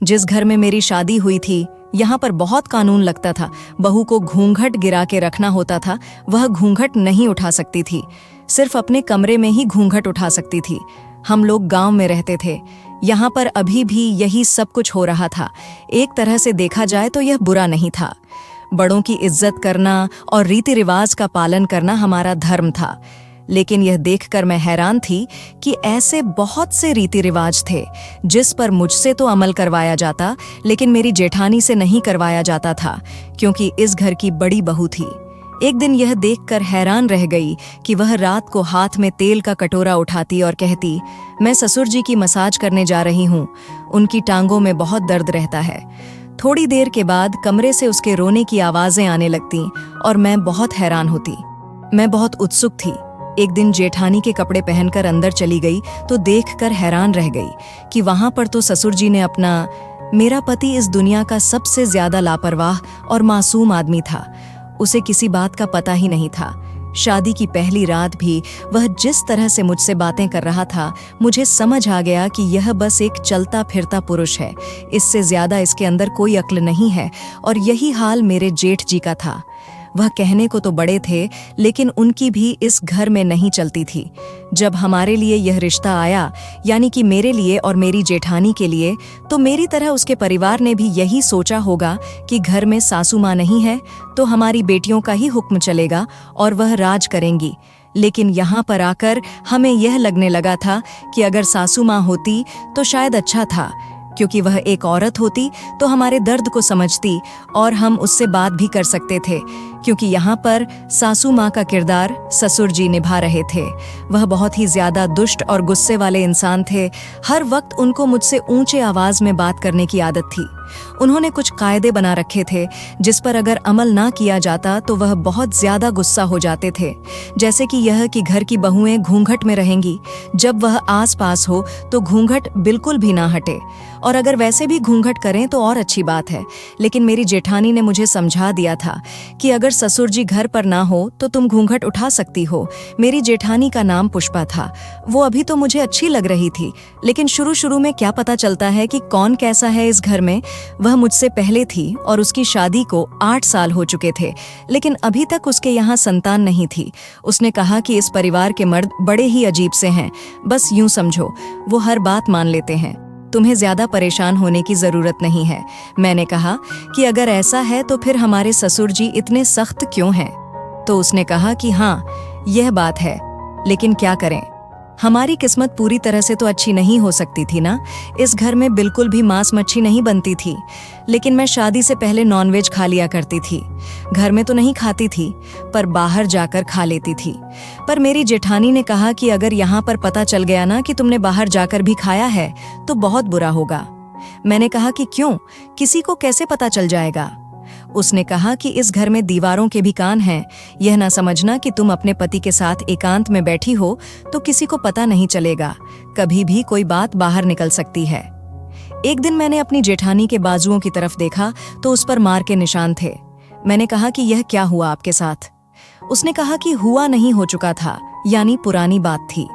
जिस घर में मेरी शादी हुई थी, यहाँ पर बहुत कानून लगता था। बहू को घूंघट गिरा के रखना होता था। वह घूंघट नहीं उठा सकती थी, सिर्फ अपने कमरे में ही घूंघट उठा सकती थी। हम लोग गांव में रहते थे। यहाँ पर अभी भी यही सब कुछ हो रहा था। एक तरह से देखा जाए तो यह बुरा नहीं था। बड़ों की इज्जत करना और रीति रिवाज का पालन करना हमारा धर्म था। लेकिन यह देखकर मैं हैरान थी कि ऐसे बहुत से रीति रिवाज थे जिस पर मुझसे तो अमल करवाया जाता, लेकिन मेरी जेठानी से नहीं करवाया जाता था, क्योंकि इस घर की बड़ी बहू थी। एक दिन यह देखकर हैरान रह गई कि वह रात को हाथ में तेल का कटोरा उठाती और कहती, मैं ससुर जी की मसाज करने जा रही हूँ, उनकी टांगों में बहुत दर्द रहता है। थोड़ी देर के बाद कमरे से उसके रोने की आवाजें आने लगती और मैं बहुत हैरान होती। मैं बहुत उत्सुक थी। एक दिन जेठानी के कपड़े पहनकर अंदर चली गई तो देखकर हैरान रह गई कि वहां पर तो ससुर जी ने मेरा पति इस दुनिया का सबसे ज्यादा लापरवाह और मासूम आदमी था। उसे किसी बात का पता ही नहीं था। शादी की पहली रात भी वह जिस तरह से मुझसे बातें कर रहा था, मुझे समझ आ गया कि यह बस एक चलता फिरता पुरुष है। इससे ज्यादा इसके अंदर कोई अक्ल नहीं है। और यही हाल मेरे जेठ जी का था। वह कहने को तो बड़े थे, लेकिन उनकी भी इस घर में नहीं चलती थी। जब हमारे लिए यह रिश्ता आया, यानी कि मेरे लिए और मेरी जेठानी के लिए, तो मेरी तरह उसके परिवार ने भी यही सोचा होगा कि घर में सासू माँ नहीं है तो हमारी बेटियों का ही हुक्म चलेगा और वह राज करेंगी। लेकिन यहाँ पर आकर हमें यह लगने लगा था कि अगर सासू माँ होती तो शायद अच्छा था, क्योंकि वह एक औरत होती तो हमारे दर्द को समझती और हम उससे बात भी कर सकते थे, क्योंकि यहाँ पर सासू माँ का किरदार ससुर जी निभा रहे थे। वह बहुत ही ज्यादा दुष्ट और गुस्से वाले इंसान थे। हर वक्त उनको मुझसे ऊंचे आवाज में बात करने की आदत थी। उन्होंने कुछ कायदे बना रखे थे जिस पर अगर अमल ना किया जाता तो वह बहुत ज्यादा गुस्सा हो जाते थे। जैसे कि यह कि घर की बहुएं घूंघट में रहेंगी, जब वह आस पास हो तो घूंघट बिल्कुल भी ना हटे, और अगर वैसे भी घूंघट करें तो और अच्छी बात है। लेकिन मेरी जेठानी ने मुझे समझा दिया था कि अगर ससुर जी घर पर ना हो तो तुम घूंघट उठा सकती हो। मेरी जेठानी का नाम पुष्पा था। वो अभी तो मुझे अच्छी लग रही थी, लेकिन शुरू शुरू में क्या पता चलता है कि कौन कैसा है इस घर में। वह मुझसे पहले थी और उसकी शादी को 8 साल हो चुके थे, लेकिन अभी तक उसके यहाँ संतान नहीं थी। उसने कहा कि इस परिवार के मर्द बड़े ही अजीब से हैं, बस यूं समझो, वो हर बात मान लेते हैं। तुम्हें ज्यादा परेशान होने की जरूरत नहीं है। मैंने कहा कि अगर ऐसा है तो फिर हमारे ससुर जी इतने सख्त क्यों हैं? तो उसने कहा कि हाँ, यह बात है, लेकिन क्या करें, हमारी किस्मत पूरी तरह से तो अच्छी नहीं हो सकती थी ना। इस घर में बिल्कुल भी मांस मच्छी नहीं बनती थी, लेकिन मैं शादी से पहले नॉनवेज खा लिया करती थी। घर में तो नहीं खाती थी, पर बाहर जाकर खा लेती थी। पर मेरी जेठानी ने कहा कि अगर यहाँ पर पता चल गया ना कि तुमने बाहर जाकर भी खाया है तो बहुत बुरा होगा। मैंने कहा कि क्यों, किसी को कैसे पता चल जाएगा? उसने कहा कि इस घर में दीवारों के भी कान हैं। यह ना समझना कि तुम अपने पति के साथ एकांत में बैठी हो तो किसी को पता नहीं चलेगा, कभी भी कोई बात बाहर निकल सकती है। एक दिन मैंने अपनी जेठानी के बाजुओं की तरफ देखा तो उस पर मार के निशान थे। मैंने कहा कि यह क्या हुआ आपके साथ? उसने कहा कि हुआ नहीं, हो चुका था, यानी पुरानी बात थी।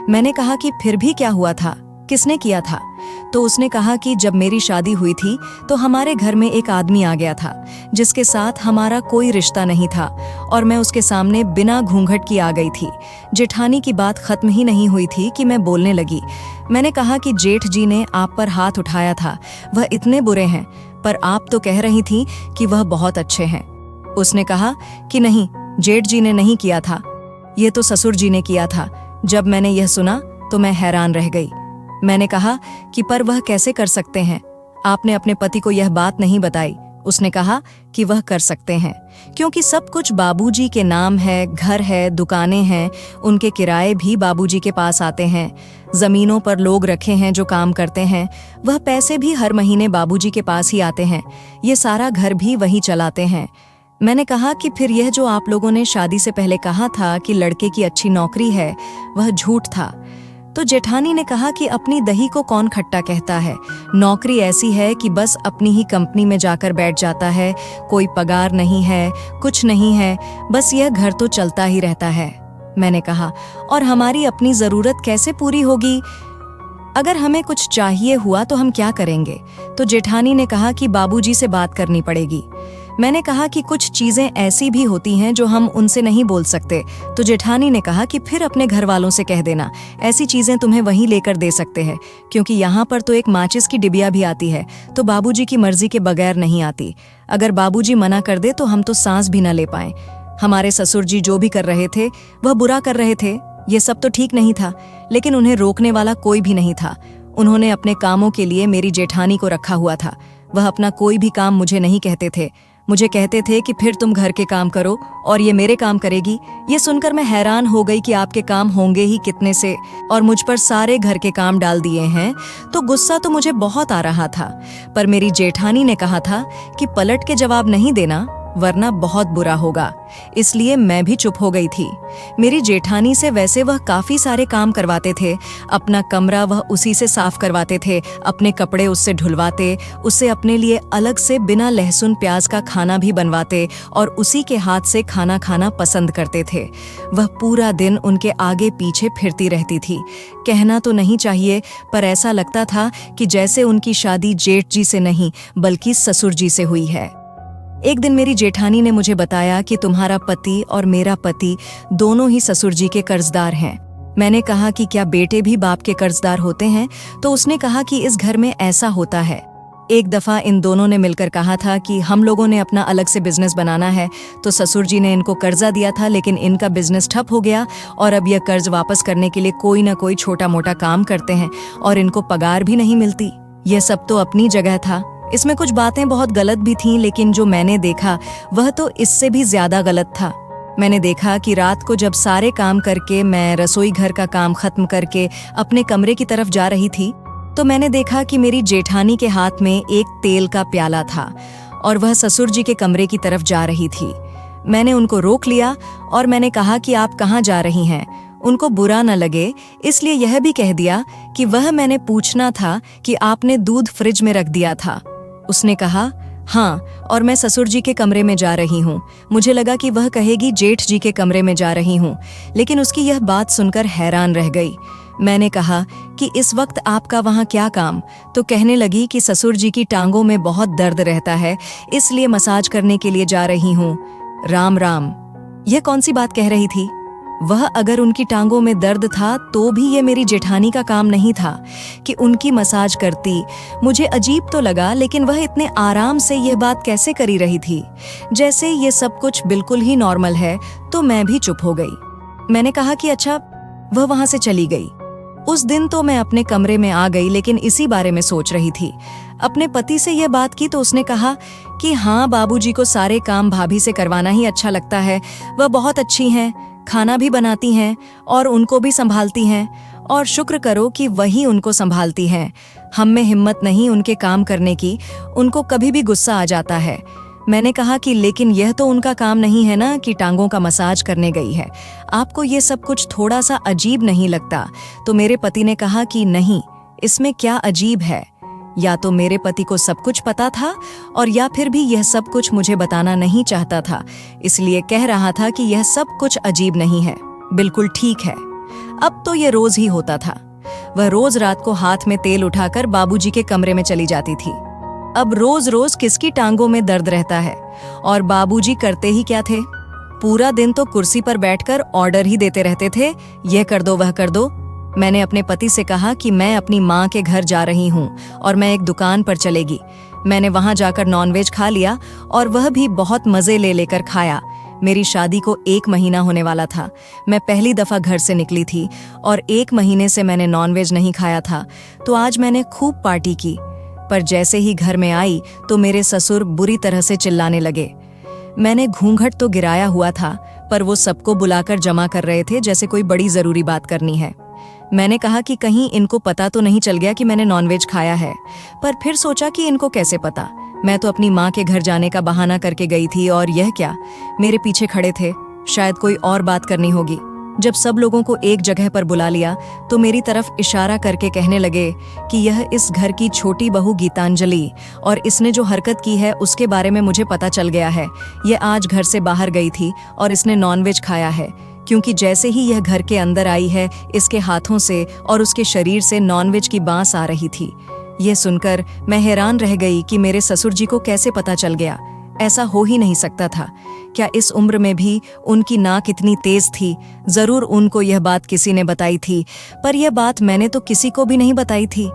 मैंने कहा कि फिर भी क्या हुआ था, किसने किया था? तो उसने कहा कि जब मेरी शादी हुई थी तो हमारे घर में एक आदमी आ गया था जिसके साथ हमारा कोई रिश्ता नहीं था, और मैं उसके सामने बिना घूंघट की आ गई थी। जेठानी की बात खत्म ही नहीं हुई थी कि मैं बोलने लगी। मैंने कहा कि जेठ जी ने आप पर हाथ उठाया था, वह इतने बुरे हैं, पर आप तो कह रही थी कि वह बहुत अच्छे हैं। उसने कहा कि नहीं, जेठ जी ने नहीं किया था, ये तो ससुर जी ने किया था। जब मैंने यह सुना तो मैं हैरान रह गई। मैंने कहा कि पर वह कैसे कर सकते हैं? आपने अपने पति को यह बात नहीं बताई। उसने कहा कि वह कर सकते हैं, क्योंकि सब कुछ बाबूजी के नाम है, घर है, दुकानें हैं, उनके किराए भी बाबूजी के पास आते हैं, जमीनों पर लोग रखे हैं जो काम करते हैं, वह पैसे भी हर महीने बाबूजी के पास ही आते हैं, ये सारा घर भी वही चलाते हैं। मैंने कहा कि फिर यह जो आप लोगों ने शादी से पहले कहा था कि लड़के की अच्छी नौकरी है, वह झूठ था। तो जेठानी ने कहा कि अपनी दही को कौन खट्टा कहता है, नौकरी ऐसी है कि बस अपनी ही कंपनी में जाकर बैठ जाता है, कोई पगार नहीं है, कुछ नहीं है, बस यह घर तो चलता ही रहता है। मैंने कहा, और हमारी अपनी जरूरत कैसे पूरी होगी? अगर हमें कुछ चाहिए हुआ तो हम क्या करेंगे? तो जेठानी ने कहा कि बाबूजी से बात करनी पड़ेगी। मैंने कहा कि कुछ चीजें ऐसी भी होती हैं जो हम उनसे नहीं बोल सकते। तो जेठानी ने कहा कि फिर अपने घर वालों से कह देना, ऐसी चीजें तुम्हें वहीं लेकर दे सकते हैं, क्योंकि यहाँ पर तो एक माचिस की डिबिया भी आती है, तो बाबूजी की मर्जी के बगैर नहीं आती। अगर बाबूजी मना कर दे तो हम तो सांस भी न ले पाएं। हमारे ससुर जी जो भी कर रहे थे वह बुरा कर रहे थे, ये सब तो ठीक नहीं था, लेकिन उन्हें रोकने वाला कोई भी नहीं था। उन्होंने अपने कामों के लिए मेरी जेठानी को रखा हुआ था। वह अपना कोई भी काम मुझे नहीं कहते थे, मुझे कहते थे कि फिर तुम घर के काम करो और ये मेरे काम करेगी। ये सुनकर मैं हैरान हो गई कि आपके काम होंगे ही कितने से, और मुझ पर सारे घर के काम डाल दिए हैं। तो गुस्सा तो मुझे बहुत आ रहा था, पर मेरी जेठानी ने कहा था कि पलट के जवाब नहीं देना वरना बहुत बुरा होगा, इसलिए मैं भी चुप हो गई थी। मेरी जेठानी से वैसे वह काफी सारे काम करवाते थे। अपना कमरा वह उसी से साफ करवाते थे, अपने कपड़े उससे धुलवाते, उससे अपने लिए अलग से बिना लहसुन प्याज का खाना भी बनवाते और उसी के हाथ से खाना खाना पसंद करते थे। वह पूरा दिन उनके आगे पीछे फिरती रहती थी। कहना तो नहीं चाहिए, पर ऐसा लगता था कि जैसे उनकी शादी जेठ जी से नहीं बल्कि ससुर जी से हुई है। एक दिन मेरी जेठानी ने मुझे बताया कि तुम्हारा पति और मेरा पति दोनों ही ससुर जी के कर्जदार हैं। मैंने कहा कि क्या बेटे भी बाप के कर्जदार होते हैं? तो उसने कहा कि इस घर में ऐसा होता है। एक दफा इन दोनों ने मिलकर कहा था कि हम लोगों ने अपना अलग से बिजनेस बनाना है, तो ससुर जी ने इनको कर्जा दिया था, लेकिन इनका बिजनेस ठप हो गया और अब यह कर्ज वापस करने के लिए कोई ना कोई छोटा मोटा काम करते हैं और इनको पगार भी नहीं मिलती। यह सब तो अपनी जगह था, इसमें कुछ बातें बहुत गलत भी थीं, लेकिन जो मैंने देखा वह तो इससे भी ज्यादा गलत था। मैंने देखा कि रात को जब सारे काम करके मैं रसोई घर का काम खत्म करके अपने कमरे की तरफ जा रही थी, तो मैंने देखा कि मेरी जेठानी के हाथ में एक तेल का प्याला था और वह ससुर जी के कमरे की तरफ जा रही थी। मैंने उनको रोक लिया और मैंने कहा कि आप कहाँ जा रही हैं? उनको बुरा न लगे इसलिए यह भी कह दिया कि वह मैंने पूछना था कि आपने दूध फ्रिज में रख दिया था। उसने कहा हाँ, और मैं ससुर जी के कमरे में जा रही हूँ। मुझे लगा कि वह कहेगी जेठ जी के कमरे में जा रही हूँ, लेकिन उसकी यह बात सुनकर हैरान रह गई। मैंने कहा कि इस वक्त आपका वहाँ क्या काम? तो कहने लगी कि ससुर जी की टांगों में बहुत दर्द रहता है, इसलिए मसाज करने के लिए जा रही हूँ। राम राम, यह कौन सी बात कह रही थी? वह अगर उनकी टांगों में दर्द था तो भी ये मेरी जेठानी का काम नहीं था कि उनकी मसाज करती। मुझे अजीब तो लगा, लेकिन वह इतने आराम से यह बात कैसे करी रही थी, जैसे ये सब कुछ बिल्कुल ही नॉर्मल है। तो मैं भी चुप हो गई। मैंने कहा कि अच्छा। वह वहां से चली गई। उस दिन तो मैं अपने कमरे में आ गई, लेकिन इसी बारे में सोच रही थी। अपने पति से यह बात की तो उसने कहा कि हाँ, बाबूजी को सारे काम भाभी से करवाना ही अच्छा लगता है। वह बहुत अच्छी हैं, खाना भी बनाती हैं और उनको भी संभालती हैं, और शुक्र करो कि वही उनको संभालती हैं। हम में हिम्मत नहीं उनके काम करने की, उनको कभी भी गुस्सा आ जाता है। मैंने कहा कि लेकिन यह तो उनका काम नहीं है ना कि टांगों का मसाज करने गई है। आपको ये सब कुछ थोड़ा सा अजीब नहीं लगता? तो मेरे पति ने कहा कि नहीं, इसमें क्या अजीब है। या तो मेरे पति को सब कुछ पता था और या फिर भी यह सब कुछ मुझे बताना नहीं चाहता था, इसलिए कह रहा था कि यह सब कुछ अजीब नहीं है, बिल्कुल ठीक है। अब तो यह रोज ही होता था। वह रोज रात को हाथ में तेल उठाकर बाबूजी के कमरे में चली जाती थी। अब रोज रोज किसकी टांगों में दर्द रहता है? और बाबूजी करते ही क्या थे? पूरा दिन तो कुर्सी पर बैठकर ऑर्डर ही देते रहते थे, यह कर दो वह कर दो। मैंने अपने पति से कहा कि मैं अपनी माँ के घर जा रही हूँ और मैं एक दुकान पर चलेगी। मैंने वहां जाकर नॉनवेज खा लिया और वह भी बहुत मजे ले लेकर खाया। मेरी शादी को 1 महीना होने वाला था। मैं पहली दफा घर से निकली थी और 1 महीने से मैंने नॉनवेज नहीं खाया था, तो आज मैंने खूब पार्टी की। पर जैसे ही घर में आई तो मेरे ससुर बुरी तरह से चिल्लाने लगे। मैंने घूंघट तो गिराया हुआ था, पर वो सबको बुलाकर जमा कर रहे थे जैसे कोई बड़ी जरूरी बात करनी है। मैंने कहा कि कहीं इनको पता तो नहीं चल गया कि मैंने नॉनवेज खाया है, पर फिर सोचा कि इनको कैसे पता। मैं तो अपनी माँ के घर जाने का बहाना करके गई थी और यह क्या, मेरे पीछे खड़े थे, शायद कोई और बात करनी होगी। जब सब लोगों को एक जगह पर बुला लिया तो मेरी तरफ इशारा करके कहने लगे कि यह इस घर की छोटी बहू गीतांजलि, और इसने जो हरकत की है उसके बारे में मुझे पता चल गया है। यह आज घर से बाहर गई थी और इसने नॉनवेज खाया है। क्योंकि जैसे ही यह घर के अंदर आई है, इसके हाथों से और उसके शरीर से नॉनवेज की बांस आ रही थी। यह सुनकर मैं हैरान रह गई कि मेरे ससुर जी को कैसे पता चल गया। ऐसा हो ही नहीं सकता था। क्या इस उम्र में भी उनकी नाक इतनी तेज थी? जरूर उनको यह बात किसी ने बताई थी, पर यह बात मैंने तो किसी को भी नहीं बताई थी।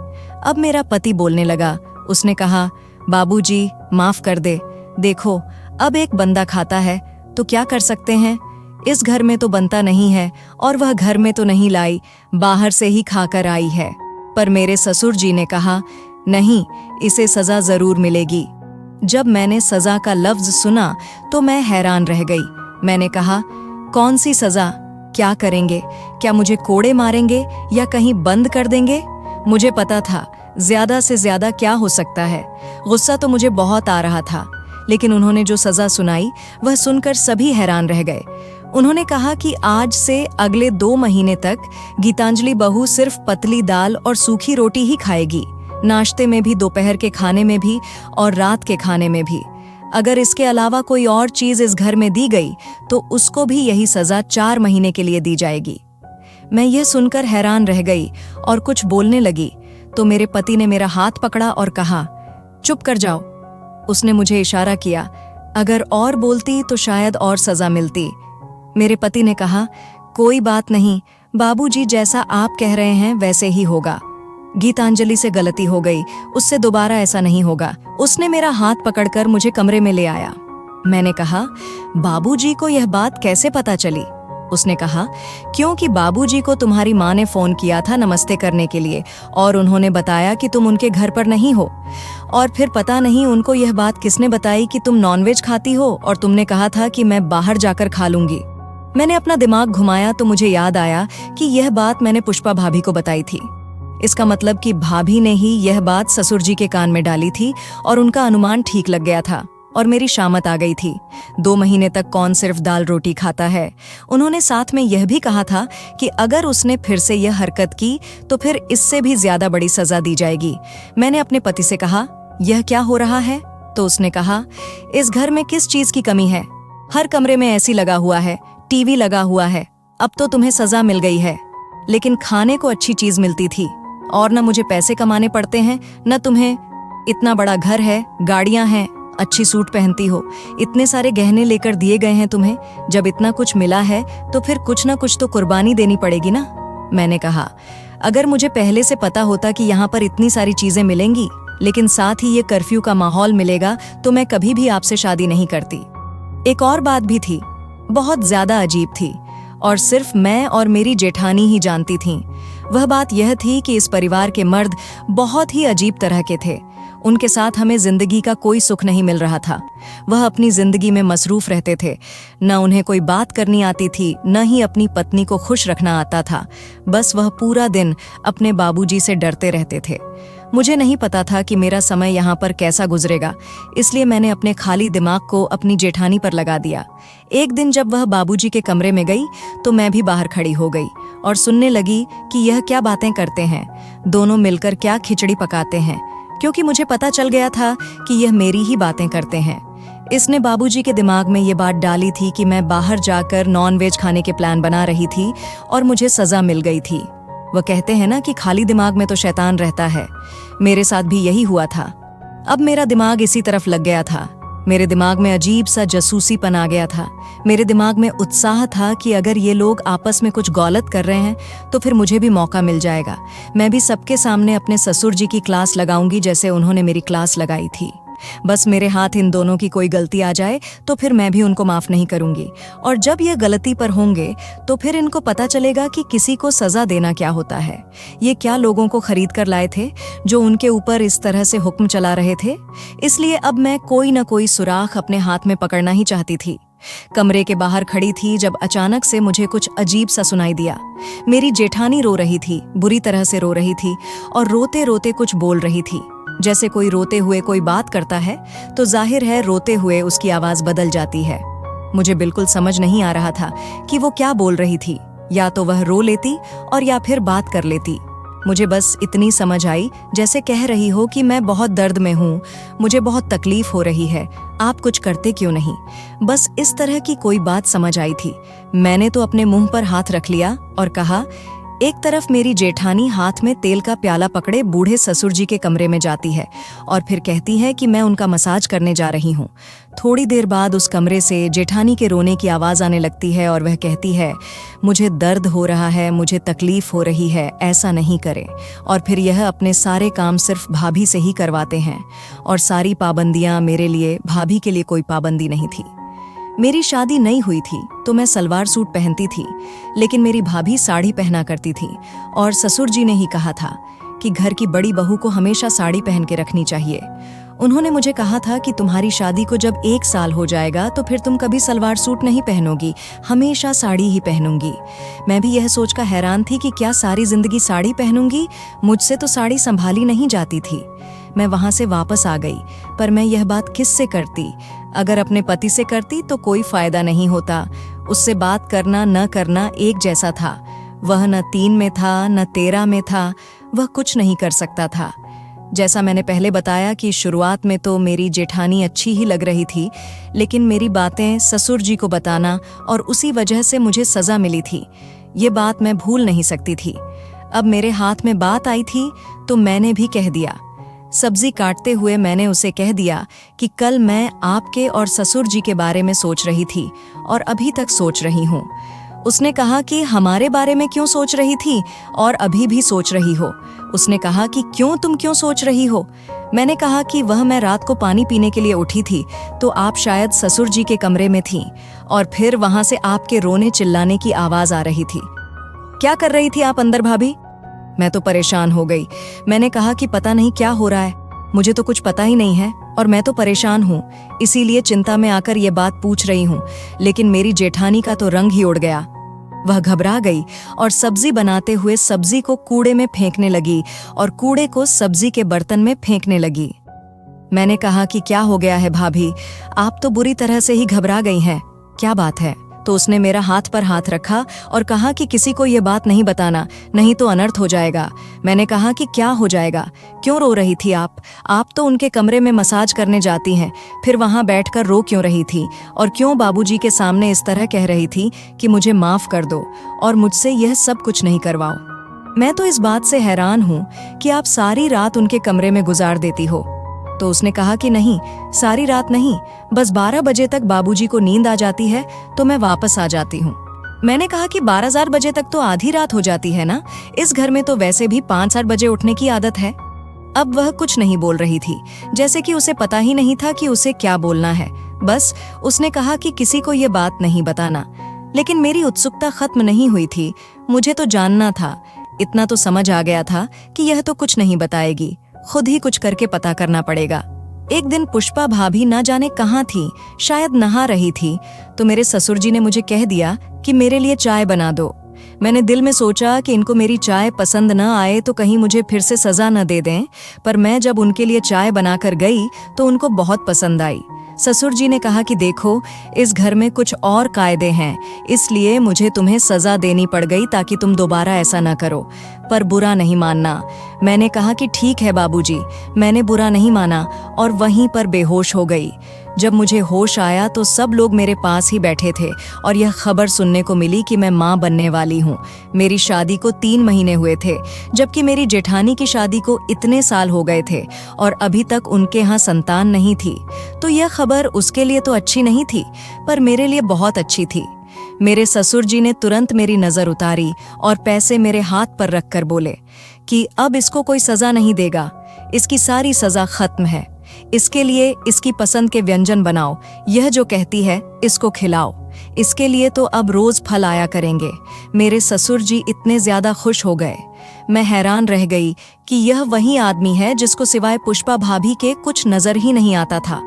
अब मेरा पति बोलने लगा। उसने कहा, बाबूजी माफ कर दे। देखो, अब एक बंदा खाता है तो क्या कर सकते हैं। इस घर में तो बनता नहीं है और वह घर में तो नहीं लाई, बाहर से ही खाकर आई है। पर मेरे ससुर जी ने कहा, नहीं, इसे सजा जरूर मिलेगी। जब मैंने सजा का लफ्ज सुना तो मैं हैरान रह गई। मैंने कहा, कौन सी सजा? क्या करेंगे? क्या मुझे कोड़े मारेंगे या कहीं बंद कर देंगे? मुझे पता था ज्यादा से ज्यादा क्या हो सकता है। गुस्सा तो मुझे बहुत आ रहा था, लेकिन उन्होंने जो सजा सुनाई वह सुनकर सभी हैरान रह गए। उन्होंने कहा कि आज से अगले 2 महीने तक गीतांजलि बहू सिर्फ पतली दाल और सूखी रोटी ही खाएगी, नाश्ते में भी, दोपहर के खाने में भी और रात के खाने में भी। अगर इसके अलावा कोई और चीज इस घर में दी गई तो उसको भी यही सजा 4 महीने के लिए दी जाएगी। मैं यह सुनकर हैरान रह गई और कुछ बोलने लगी तो मेरे पति ने मेरा हाथ पकड़ा और कहा, चुप कर जाओ। उसने मुझे इशारा किया, अगर और बोलती तो शायद और सजा मिलती। मेरे पति ने कहा, कोई बात नहीं बाबूजी, जैसा आप कह रहे हैं वैसे ही होगा। गीतांजलि से गलती हो गई, उससे दोबारा ऐसा नहीं होगा। उसने मेरा हाथ पकड़कर मुझे कमरे में ले आया। मैंने कहा, बाबूजी को यह बात कैसे पता चली? उसने कहा, क्योंकि बाबूजी को तुम्हारी माँ ने फोन किया था नमस्ते करने के लिए और उन्होंने बताया कि तुम उनके घर पर नहीं हो। और फिर पता नहीं उनको यह बात किसने बताई कि तुम नॉनवेज खाती हो और तुमने कहा था कि मैं बाहर जाकर खा लूंगी। मैंने अपना दिमाग घुमाया तो मुझे याद आया कि यह बात मैंने पुष्पा भाभी को बताई थी। इसका मतलब कि भाभी ने ही यह बात ससुर जी के कान में डाली थी और उनका अनुमान ठीक लग गया था और मेरी शामत आ गई थी। 2 महीने तक कौन सिर्फ दाल रोटी खाता है। उन्होंने साथ में यह भी कहा था कि अगर उसने फिर से यह हरकत की तो फिर इससे भी ज्यादा बड़ी सजा दी जाएगी। मैंने अपने पति से कहा, यह क्या हो रहा है? तो उसने कहा, इस घर में किस चीज की कमी है? हर कमरे में एसी लगा हुआ है, टीवी लगा हुआ है। अब तो तुम्हें सजा मिल गई है, लेकिन खाने को अच्छी चीज मिलती थी और न मुझे पैसे कमाने पड़ते हैं, न तुम्हें। इतना बड़ा घर है, गाड़ियां हैं, अच्छी सूट पहनती हो, इतने सारे गहने लेकर दिए गए हैं तुम्हें। जब इतना कुछ मिला है तो फिर कुछ ना कुछ तो कुर्बानी देनी पड़ेगी ना। मैंने कहा, अगर मुझे पहले से पता होता कि यहाँ पर इतनी सारी चीजें मिलेंगी, लेकिन साथ ही ये कर्फ्यू का माहौल मिलेगा, तो मैं कभी भी आपसे शादी नहीं करती। एक और बात भी थी, बहुत ज्यादा अजीब थी और सिर्फ मैं और मेरी जेठानी ही जानती थीं। वह बात यह थी कि इस परिवार के मर्द बहुत ही अजीब तरह के थे। उनके साथ हमें जिंदगी का कोई सुख नहीं मिल रहा था। वह अपनी जिंदगी में मसरूफ रहते थे। न उन्हें कोई बात करनी आती थी, न ही अपनी पत्नी को खुश रखना आता था। बस वह पूरा दिन अपने बाबूजी से डरते रहते थे। मुझे नहीं पता था कि मेरा समय यहाँ पर कैसा गुजरेगा, इसलिए मैंने अपने खाली दिमाग को अपनी जेठानी पर लगा दिया। एक दिन जब वह बाबूजी के कमरे में गई तो मैं भी बाहर खड़ी हो गई और सुनने लगी कि यह क्या बातें करते हैं, दोनों मिलकर क्या खिचड़ी पकाते हैं, क्योंकि मुझे पता चल गया था कि यह मेरी ही बातें करते हैं। इसने बाबूजी के दिमाग में ये बात डाली थी कि मैं बाहर जाकर नॉनवेज खाने के प्लान बना रही थी और मुझे सजा मिल गई थी। वह कहते हैं ना कि खाली दिमाग में तो शैतान रहता है। मेरे साथ भी यही हुआ था। अब मेरा दिमाग इसी तरफ लग गया था। मेरे दिमाग में अजीब सा जासूसीपन आ गया था। मेरे दिमाग में उत्साह था कि अगर ये लोग आपस में कुछ गलत कर रहे हैं तो फिर मुझे भी मौका मिल जाएगा। मैं भी सबके सामने अपने ससुर जी की क्लास लगाऊंगी जैसे उन्होंने मेरी क्लास लगाई थी। बस मेरे हाथ इन दोनों की कोई गलती आ जाए तो फिर मैं भी उनको माफ नहीं करूंगी, और जब ये गलती पर होंगे तो फिर इनको पता चलेगा कि किसी को सजा देना क्या होता है। ये क्या लोगों को खरीद कर लाए थे जो उनके ऊपर इस तरह से हुक्म चला रहे थे। इसलिए अब मैं कोई न कोई सुराख अपने हाथ में पकड़ना ही चाहती थी। कमरे के बाहर खड़ी थी जब अचानक से मुझे कुछ अजीब सा सुनाई दिया। मेरी जेठानी रो रही थी, बुरी तरह से रो रही थी और रोते रोते कुछ बोल रही थी। जैसे कोई रोते हुए कोई बात करता है तो जाहिर है रोते हुए उसकी आवाज बदल जाती है। मुझे बिल्कुल समझ नहीं आ रहा था कि वो क्या बोल रही थी। या तो वह रो लेती और या फिर बात कर लेती। मुझे बस इतनी समझ आई जैसे कह रही हो कि मैं बहुत दर्द में हूँ, मुझे बहुत तकलीफ हो रही है, आप कुछ करते क्यों नहीं। बस इस तरह की कोई बात समझ आई थी। मैंने तो अपने मुंह पर हाथ रख लिया और कहा, एक तरफ मेरी जेठानी हाथ में तेल का प्याला पकड़े बूढ़े ससुर जी के कमरे में जाती है और फिर कहती है कि मैं उनका मसाज करने जा रही हूँ। थोड़ी देर बाद उस कमरे से जेठानी के रोने की आवाज़ आने लगती है और वह कहती है, मुझे दर्द हो रहा है, मुझे तकलीफ हो रही है, ऐसा नहीं करें। और फिर यह अपने सारे काम सिर्फ भाभी से ही करवाते हैं और सारी पाबंदियाँ मेरे लिए, भाभी के लिए कोई पाबंदी नहीं थी। मेरी शादी नहीं हुई थी तो मैं सलवार सूट पहनती थी, लेकिन मेरी भाभी साड़ी पहना करती थी और ससुर जी ने ही कहा था कि घर की बड़ी बहू को हमेशा साड़ी पहन के रखनी चाहिए। उन्होंने मुझे कहा था कि तुम्हारी शादी को जब 1 साल हो जाएगा तो फिर तुम कभी सलवार सूट नहीं पहनोगी, हमेशा साड़ी ही पहनूंगी। मैं भी यह सोचकर हैरान थी कि क्या सारी जिंदगी साड़ी पहनूंगी, मुझसे तो साड़ी संभाली नहीं जाती थी। मैं वहां से वापस आ गई, पर मैं यह बात किससे करती? अगर अपने पति से करती तो कोई फायदा नहीं होता। उससे बात करना न करना एक जैसा था। वह न 3 में था न 13 में था, वह कुछ नहीं कर सकता था। जैसा मैंने पहले बताया कि शुरुआत में तो मेरी जेठानी अच्छी ही लग रही थी, लेकिन मेरी बातें ससुर जी को बताना और उसी वजह से मुझे सजा मिली थी, ये बात मैं भूल नहीं सकती थी। अब मेरे हाथ में बात आई थी तो मैंने भी कह दिया। सब्जी काटते हुए मैंने उसे कह दिया कि कल मैं आपके और ससुर जी के बारे में सोच रही थी और अभी तक सोच रही हूँ। उसने कहा कि हमारे बारे में क्यों सोच रही थी और अभी भी सोच रही हो। उसने कहा कि तुम क्यों सोच रही हो? मैंने कहा कि मैं रात को पानी पीने के लिए उठी थी तो आप शायद ससुर जी के कमरे में थीं और फिर वहां से आपके रोने चिल्लाने की आवाज आ रही थी। क्या कर रही थी आप अंदर भाभी? मैं तो परेशान हो गई। मैंने कहा कि पता नहीं क्या हो रहा है, मुझे तो कुछ पता ही नहीं है और मैं तो परेशान हूँ, इसीलिए चिंता में आकर ये बात पूछ रही हूँ। लेकिन मेरी जेठानी का तो रंग ही उड़ गया। वह घबरा गई और सब्जी बनाते हुए सब्जी को कूड़े में फेंकने लगी और कूड़े को सब्जी के बर्तन में फेंकने लगी। मैंने कहा कि क्या हो गया है भाभी, आप तो बुरी तरह से ही घबरा गई हैं, क्या बात है? तो उसने मेरा हाथ पर हाथ रखा और कहा कि किसी को ये बात नहीं बताना, नहीं तो अनर्थ हो जाएगा। मैंने कहा कि क्या हो जाएगा, क्यों रो रही थी आप? आप तो उनके कमरे में मसाज करने जाती हैं, फिर वहां बैठकर रो क्यों रही थी? और क्यों बाबूजी के सामने इस तरह कह रही थी कि मुझे माफ कर दो और मुझसे यह सब कुछ नहीं करवाओ? मैं तो इस बात से हैरान हूँ कि आप सारी रात उनके कमरे में गुजार देती हो। तो उसने कहा कि नहीं, सारी रात नहीं, बस 12 बजे तक बाबूजी को नींद आ जाती है तो मैं वापस आ जाती हूँ। मैंने कहा कि 12 बजे तक तो आधी रात हो जाती है ना, इस घर में तो वैसे भी 5-8 बजे उठने की आदत है। अब वह कुछ नहीं बोल रही थी, जैसे कि उसे पता ही नहीं था कि उसे क्या बोलना है। बस उसने कहा कि किसी को ये बात नहीं बताना। लेकिन मेरी उत्सुकता खत्म नहीं हुई थी, मुझे तो जानना था। इतना तो समझ आ गया था कि यह तो कुछ नहीं बताएगी, खुद ही कुछ करके पता करना पड़ेगा। एक दिन पुष्पा भाभी ना जाने कहाँ थी, शायद नहा रही थी, तो मेरे ससुर जी ने मुझे कह दिया कि मेरे लिए चाय बना दो। मैंने दिल में सोचा कि इनको मेरी चाय पसंद न आए तो कहीं मुझे फिर से सजा न दे दें, पर मैं जब उनके लिए चाय बनाकर गई तो उनको बहुत पसंद आई। ससुर जी ने कहा कि देखो, इस घर में कुछ और कायदे हैं, इसलिए मुझे तुम्हें सजा देनी पड़ गई ताकि तुम दोबारा ऐसा न करो, पर बुरा नहीं मानना। मैंने कहा कि ठीक है बाबूजी, मैंने बुरा नहीं माना और वहीं पर बेहोश हो गई। जब मुझे होश आया तो सब लोग मेरे पास ही बैठे थे और यह खबर सुनने को मिली कि मैं माँ बनने वाली हूँ। मेरी शादी को 3 महीने हुए थे, जबकि मेरी जेठानी की शादी को इतने साल हो गए थे और अभी तक उनके यहाँ संतान नहीं थी। तो यह खबर उसके लिए तो अच्छी नहीं थी, पर मेरे लिए बहुत अच्छी थी। मेरे ससुर जी ने तुरंत मेरी नजर उतारी और पैसे मेरे हाथ पर रखकर बोले कि अब इसको कोई सजा नहीं देगा, इसकी सारी सजा खत्म है। इसके लिए इसकी पसंद के व्यंजन बनाओ, यह जो कहती है इसको खिलाओ। इसके लिए तो अब रोज फल आया करेंगे। मेरे ससुर जी इतने ज्यादा खुश हो गए, मैं हैरान रह गई कि यह वही आदमी है जिसको सिवाय पुष्पा भाभी के कुछ नजर ही नहीं आता था।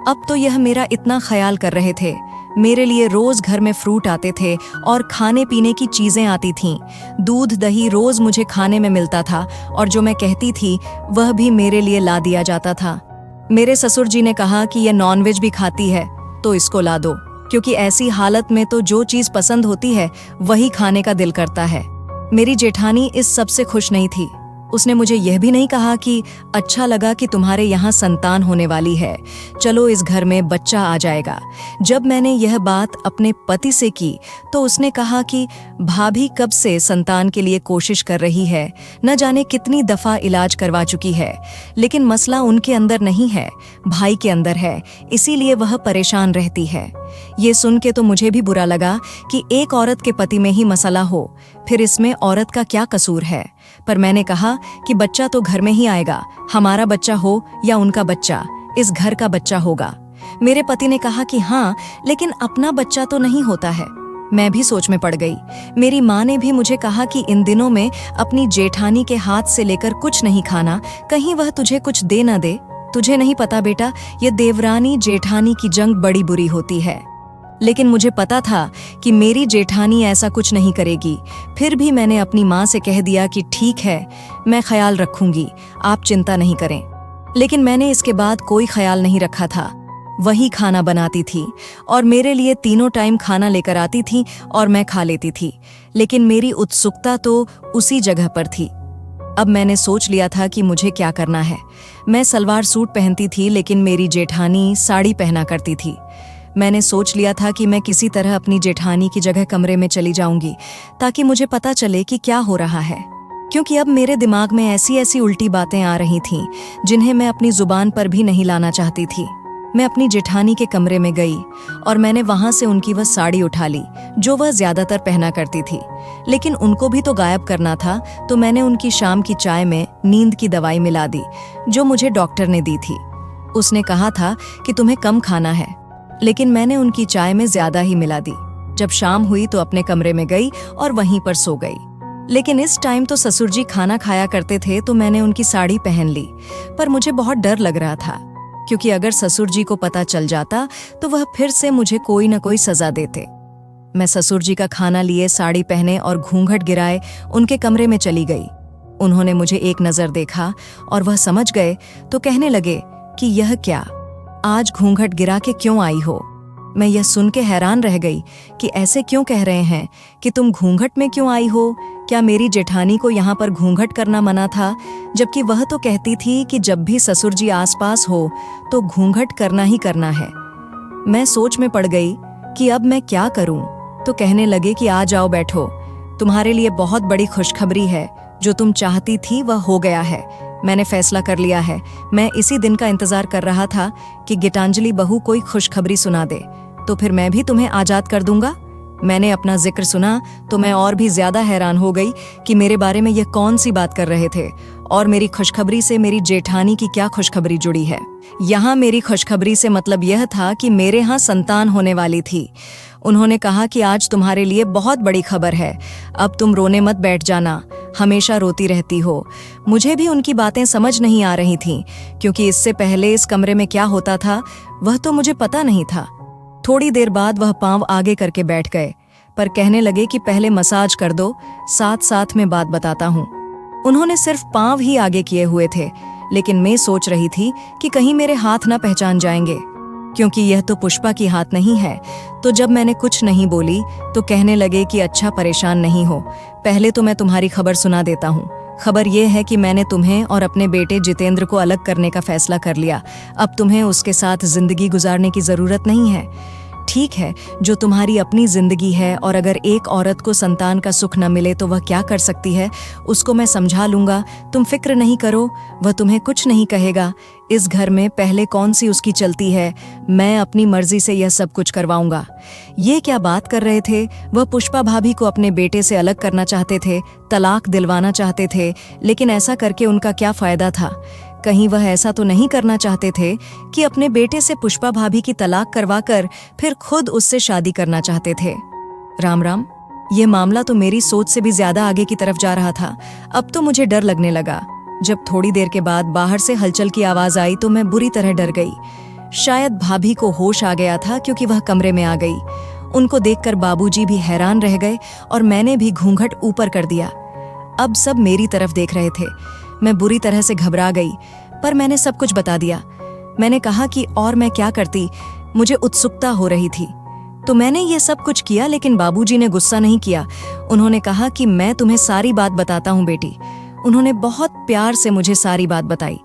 अब तो यह मेरा इतना ख्याल कर रहे थे। मेरे लिए रोज घर में फ्रूट आते थे और खाने पीने की चीजें आती थीं। दूध दही रोज मुझे खाने में मिलता था और जो मैं कहती थी वह भी मेरे लिए ला दिया जाता था। मेरे ससुर जी ने कहा कि यह नॉनवेज भी खाती है तो इसको ला दो, क्योंकि ऐसी हालत में तो जो चीज पसंद होती है वही खाने का दिल करता है। मेरी जेठानी इस सब से खुश नहीं थी। उसने मुझे यह भी नहीं कहा कि अच्छा लगा कि तुम्हारे यहाँ संतान होने वाली है, चलो इस घर में बच्चा आ जाएगा। जब मैंने यह बात अपने पति से की तो उसने कहा कि भाभी कब से संतान के लिए कोशिश कर रही है, न जाने कितनी दफ़ा इलाज करवा चुकी है, लेकिन मसला उनके अंदर नहीं है, भाई के अंदर है, इसीलिए वह परेशान रहती है। ये सुन के तो मुझे भी बुरा लगा कि एक औरत के पति में ही मसला हो, फिर इसमें औरत का क्या कसूर है। पर मैंने कहा कि बच्चा तो घर में ही आएगा, हमारा बच्चा हो या उनका बच्चा, इस घर का बच्चा होगा। मेरे पति ने कहा कि हाँ, लेकिन अपना बच्चा तो नहीं होता है। मैं भी सोच में पड़ गई। मेरी माँ ने भी मुझे कहा कि इन दिनों में अपनी जेठानी के हाथ से लेकर कुछ नहीं खाना, कहीं वह तुझे कुछ दे न दे। तुझे नहीं पता बेटा, ये देवरानी जेठानी की जंग बड़ी बुरी होती है। लेकिन मुझे पता था कि मेरी जेठानी ऐसा कुछ नहीं करेगी। फिर भी मैंने अपनी माँ से कह दिया कि ठीक है, मैं ख्याल रखूंगी, आप चिंता नहीं करें। लेकिन मैंने इसके बाद कोई ख्याल नहीं रखा था। वही खाना बनाती थी और मेरे लिए तीनों टाइम खाना लेकर आती थी और मैं खा लेती थी, लेकिन मेरी उत्सुकता तो उसी जगह पर थी। अब मैंने सोच लिया था कि मुझे क्या करना है। मैं सलवार सूट पहनती थी, लेकिन मेरी जेठानी साड़ी पहना करती थी। मैंने सोच लिया था कि मैं किसी तरह अपनी जेठानी की जगह कमरे में चली जाऊंगी, ताकि मुझे पता चले कि क्या हो रहा है, क्योंकि अब मेरे दिमाग में ऐसी ऐसी उल्टी बातें आ रही थीं जिन्हें मैं अपनी जुबान पर भी नहीं लाना चाहती थी। मैं अपनी जेठानी के कमरे में गई और मैंने वहां से उनकी वह साड़ी उठा ली जो वह ज्यादातर पहना करती थी, लेकिन उनको भी तो गायब करना था, तो मैंने उनकी शाम की चाय में नींद की दवाई मिला दी जो मुझे डॉक्टर ने दी थी। उसने कहा था कि तुम्हें कम खाना है, लेकिन मैंने उनकी चाय में ज्यादा ही मिला दी। जब शाम हुई तो अपने कमरे में गई और वहीं पर सो गई। लेकिन इस टाइम तो ससुर जी खाना खाया करते थे, तो मैंने उनकी साड़ी पहन ली। पर मुझे बहुत डर लग रहा था, क्योंकि अगर ससुर जी को पता चल जाता तो वह फिर से मुझे कोई न कोई सजा देते। मैं ससुर जी का खाना लिए, साड़ी पहने और घूंघट गिराए उनके कमरे में चली गई। उन्होंने मुझे एक नजर देखा और वह समझ गए, तो कहने लगे कि यह क्या, आज घूंघट गिरा के क्यों आई हो। मैं यह सुन के हैरान रह गई कि ऐसे क्यों कह रहे हैं कि तुम घूंघट में क्यों आई हो। क्या मेरी जेठानी को यहाँ पर घूंघट करना मना था, जबकि वह तो कहती थी कि जब भी ससुर जी आसपास हो तो घूंघट करना ही करना है। मैं सोच में पड़ गई कि अब मैं क्या करूं। तो कहने लगे कि आ जाओ, बैठो, तुम्हारे लिए बहुत बड़ी खुशखबरी है, जो तुम चाहती थी वह हो गया है। मैंने फैसला कर लिया है। मैं इसी दिन का इंतजार कर रहा था कि गीतांजलि बहू कोई खुशखबरी सुना दे, तो फिर मैं भी तुम्हें आजाद कर दूंगा। मैंने अपना जिक्र सुना तो मैं और भी ज्यादा हैरान हो गई कि मेरे बारे में यह कौन सी बात कर रहे थे, और मेरी खुशखबरी से मेरी जेठानी की क्या खुशखबरी जुड़ी है। यहाँ मेरी खुशखबरी से मतलब यह था कि मेरे यहाँ संतान होने वाली थी। उन्होंने कहा कि आज तुम्हारे लिए बहुत बड़ी खबर है, अब तुम रोने मत बैठ जाना, हमेशा रोती रहती हो। मुझे भी उनकी बातें समझ नहीं आ रही थीं, क्योंकि इससे पहले इस कमरे में क्या होता था वह तो मुझे पता नहीं था। थोड़ी देर बाद वह पांव आगे करके बैठ गए, पर कहने लगे कि पहले मसाज कर दो, साथ साथ में बात बताता हूँ। उन्होंने सिर्फ पांव ही आगे किए हुए थे, लेकिन मैं सोच रही थी कि कहीं मेरे हाथ ना पहचान जाएंगे, क्योंकि यह तो पुष्पा की हाथ नहीं है। तो जब मैंने कुछ नहीं बोली तो कहने लगे कि अच्छा, परेशान नहीं हो, पहले तो मैं तुम्हारी खबर सुना देता हूँ। खबर यह है कि मैंने तुम्हें और अपने बेटे जितेंद्र को अलग करने का फैसला कर लिया। अब तुम्हें उसके साथ जिंदगी गुजारने की जरूरत नहीं है। ठीक है, जो तुम्हारी अपनी जिंदगी है, और अगर एक औरत को संतान का सुख न मिले तो वह क्या कर सकती है, उसको मैं समझा लूंगा। तुम फिक्र नहीं करो, वह तुम्हें कुछ नहीं कहेगा। इस घर में पहले कौन सी उसकी चलती है, मैं अपनी मर्जी से यह सब कुछ करवाऊंगा। ये क्या बात कर रहे थे, वह पुष्पा भाभी को अपने बेटे से अलग करना चाहते थे, तलाक दिलवाना चाहते थे, लेकिन ऐसा करके उनका क्या फायदा था। कहीं वह ऐसा तो नहीं करना चाहते थे कि अपने बेटे से पुष्पा भाभी की तलाक करवाकर फिर खुद उससे शादी करना चाहते थे। राम राम, यह मामला तो मेरी सोच से भी ज्यादा आगे की तरफ जा रहा था। अब तो मुझे डर लगने लगा। जब थोड़ी देर के बाद बाहर से हलचल की आवाज आई तो मैं बुरी तरह डर गई। शायद भाभी को होश आ गया था, क्योंकि वह कमरे में आ गई। उनको देखकर बाबूजी भी हैरान रह गए और मैंने भी घूंघट ऊपर कर दिया। अब सब मेरी तरफ देख रहे थे। मैं बुरी तरह से घबरा गई, पर मैंने सब कुछ बता दिया। मैंने कहा कि और मैं क्या करती, मुझे उत्सुकता हो रही थी, तो मैंने ये सब कुछ किया। लेकिन बाबूजी ने गुस्सा नहीं किया। उन्होंने कहा कि मैं तुम्हें सारी बात बताता हूँ बेटी। उन्होंने बहुत प्यार से मुझे सारी बात बताई।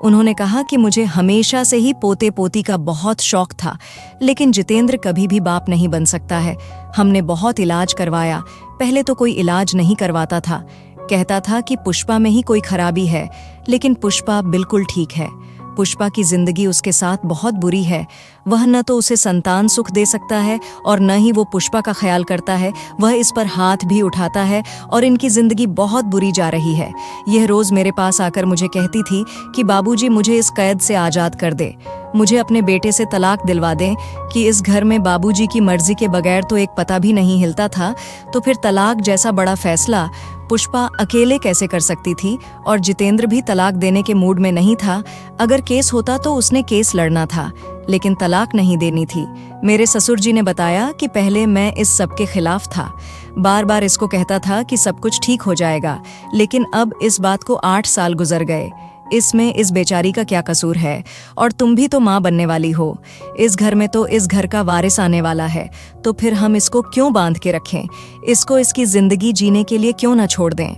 उन्होंने कहा कि मुझे हमेशा से ही पोते पोती का बहुत शौक था, लेकिन जितेंद्र कभी भी बाप नहीं बन सकता है। हमने बहुत इलाज करवाया, पहले तो कोई इलाज नहीं करवाता था, कहता था कि पुष्पा में ही कोई खराबी है, लेकिन पुष्पा बिल्कुल ठीक है। पुष्पा की जिंदगी उसके साथ बहुत बुरी है। वह न तो उसे संतान सुख दे सकता है और न ही वो पुष्पा का ख्याल करता है। वह इस पर हाथ भी उठाता है और इनकी जिंदगी बहुत बुरी जा रही है। यह रोज मेरे पास आकर मुझे कहती थी कि बाबूजी मुझे इस कैद से आजाद कर दे, मुझे अपने बेटे से तलाक दिलवा दें, कि इस घर में बाबूजी की मर्जी के बगैर तो एक पता भी नहीं हिलता था, तो फिर तलाक जैसा बड़ा फैसला पुष्पा अकेले कैसे कर सकती थी। और जितेंद्र भी तलाक देने के मूड में नहीं था। अगर केस होता तो उसने केस लड़ना था, लेकिन तलाक नहीं देनी थी। मेरे ससुर जी ने बताया कि पहले मैं इस सब के खिलाफ था, बार बार इसको कहता था कि सब कुछ ठीक हो जाएगा, लेकिन अब इस बात को 8 साल गुजर गए। इसमें इस बेचारी का क्या कसूर है? और तुम भी तो माँ बनने वाली हो। इस घर में तो इस घर का वारिस आने वाला है, तो फिर हम इसको क्यों बांध के रखें? इसको इसकी जिंदगी जीने के लिए क्यों ना छोड़ दें?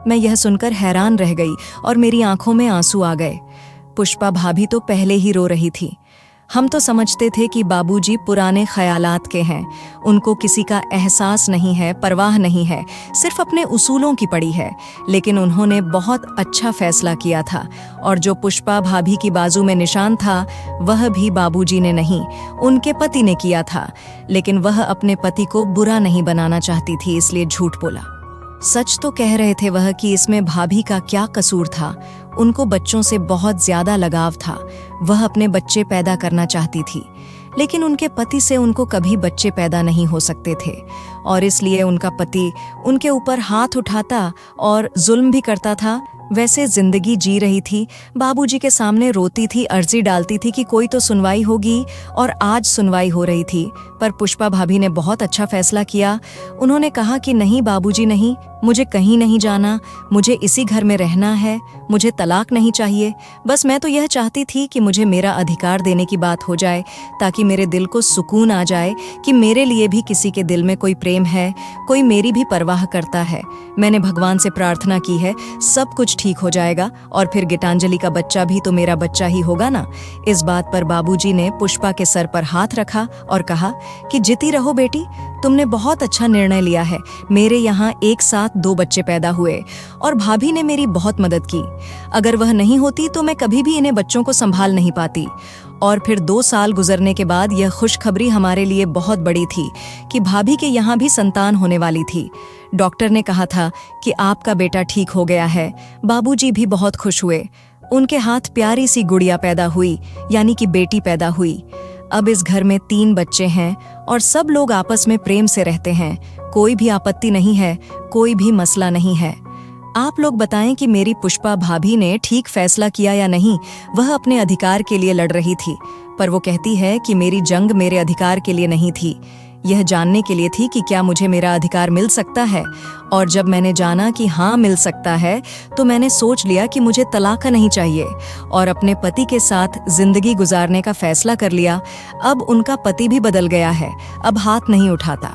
मैं यह सुनकर हैरान रह गई और मेरी आंखों में आंसू आ गए। पुष्पा भाभी तो पहले ही रो रही थी। हम तो समझते थे कि बाबूजी पुराने ख्यालात के हैं, उनको किसी का एहसास नहीं है, परवाह नहीं है, सिर्फ अपने उसूलों की पड़ी है। लेकिन उन्होंने बहुत अच्छा फैसला किया था, और जो पुष्पा भाभी की बाजू में निशान था वह भी बाबूजी ने नहीं, उनके पति ने किया था। लेकिन वह अपने पति को बुरा नहीं बनाना चाहती थी, इसलिए झूठ बोला। सच तो कह रहे थे वह कि इसमें भाभी का क्या कसूर था। उनको बच्चों से बहुत ज्यादा लगाव था। वह अपने बच्चे पैदा करना चाहती थी, लेकिन उनके पति से उनको कभी बच्चे पैदा नहीं हो सकते थे, और इसलिए उनका पति उनके ऊपर हाथ उठाता और जुल्म भी करता था। वैसे जिंदगी जी रही थी, बाबूजी के सामने रोती थी, अर्जी डालती थी कि कोई तो सुनवाई होगी, और आज सुनवाई हो रही थी। पर पुष्पा भाभी ने बहुत अच्छा फैसला किया। उन्होंने कहा कि नहीं बाबूजी नहीं, मुझे कहीं नहीं जाना, मुझे इसी घर में रहना है, मुझे तलाक नहीं चाहिए। बस मैं तो यह चाहती थी कि मुझे मेरा अधिकार देने की बात हो जाए, ताकि मेरे दिल को सुकून आ जाए कि मेरे लिए भी किसी के दिल में कोई प्रेम है, कोई मेरी भी परवाह करता है। मैंने भगवान से प्रार्थना की है, सब कुछ ठीक हो जाएगा, और फिर गीतांजलि का बच्चा भी तो मेरा बच्चा ही होगा ना। इस बात पर बाबूजी ने पुष्पा के सर पर हाथ रखा और कहा कि जीती रहो बेटी, तुमने बहुत अच्छा निर्णय लिया है। मेरे यहाँ एक साथ 2 बच्चे पैदा हुए, और भाभी ने मेरी बहुत मदद की। अगर वह नहीं होती तो मैं कभी भी इन्हें बच्चों को संभाल नहीं पाती। और फिर 2 साल गुजरने के बाद यह खुशखबरी हमारे लिए बहुत बड़ी थी कि भाभी के यहाँ भी संतान होने वाली थी। डॉक्टर ने कहा था कि आपका बेटा ठीक हो गया है। बाबूजी भी बहुत खुश हुए। उनके हाथ प्यारी सी गुड़िया पैदा हुई, यानी कि बेटी पैदा हुई। अब इस घर में 3 बच्चे हैं और सब लोग आपस में प्रेम से रहते हैं। कोई भी आपत्ति नहीं है, कोई भी मसला नहीं है। आप लोग बताएं कि मेरी पुष्पा भाभी ने ठीक फैसला किया या नहीं। वह अपने अधिकार के लिए लड़ रही थी, पर वो कहती है कि मेरी जंग मेरे अधिकार के लिए नहीं थी, यह जानने के लिए थी कि क्या मुझे मेरा अधिकार मिल सकता है। और जब मैंने जाना कि हाँ मिल सकता है, तो मैंने सोच लिया कि मुझे तलाक नहीं चाहिए, और अपने पति के साथ जिंदगी गुजारने का फैसला कर लिया। अब उनका पति भी बदल गया है, अब हाथ नहीं उठाता।